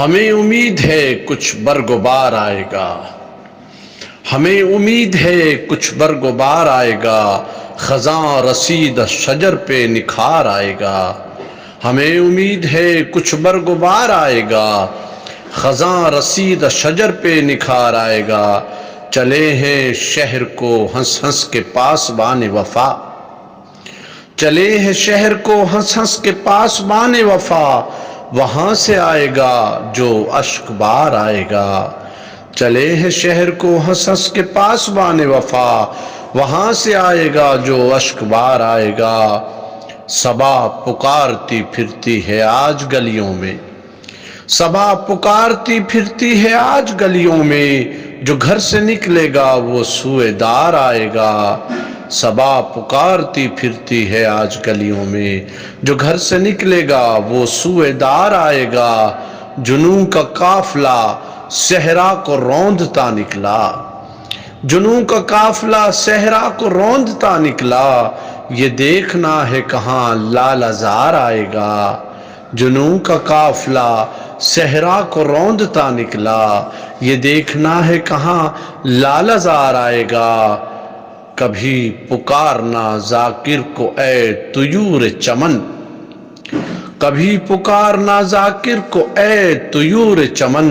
ہمیں امید ہے کچھ برگ و بار آئے گا، ہمیں امید ہے کچھ برگ و بار آئے گا، خزاں رسید شجر پہ نکھار آئے گا۔ ہمیں امید ہے کچھ برگ و بار آئے گا، خزاں رسید شجر پہ نکھار آئے گا۔ چلے ہیں شہر کو ہنس ہنس کے پاسبان وفا، چلے ہیں شہر کو ہنس ہنس کے پاسبان وفا، وہاں سے آئے گا جو اشک بار آئے گا۔ چلے ہیں شہر کو ہنس ہنس کے پاسبان وفا، وہاں سے آئے گا جو اشک بار آئے گا۔ صبا پکارتی پھرتی ہے آج گلیوں میں، صبا پکارتی پھرتی ہے آج گلیوں میں، جو گھر سے نکلے گا وہ سوئے دار آئے گا۔ صبا پکارتی پھرتی ہے آج گلیوں میں، جو گھر سے نکلے گا وہ سوئے دار آئے گا۔ جنوں کا قافلہ صحرا کو روندتا نکلا، جنوں کا قافلہ صحرا کو روندتا نکلا، یہ دیکھنا ہے کہاں لالہ زار آئے گا۔ جنوں کا قافلہ صحرا کو روندتا نکلا، یہ دیکھنا ہے کہاں لالہ زار آئے گا۔ کبھی پکارنا ذاکر کو اے طیور چمن، کبھی پکارنا ذاکر کو اے طیور چمن،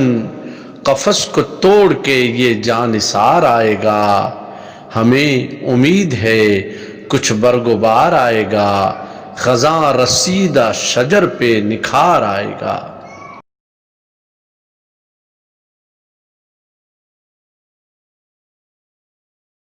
قفس کو توڑ کے یہ جانثار آئے گا۔ ہمیں امید ہے کچھ برگ و بار آئے گا، خزاں رسیدہ شجر پہ نکھار آئے گا۔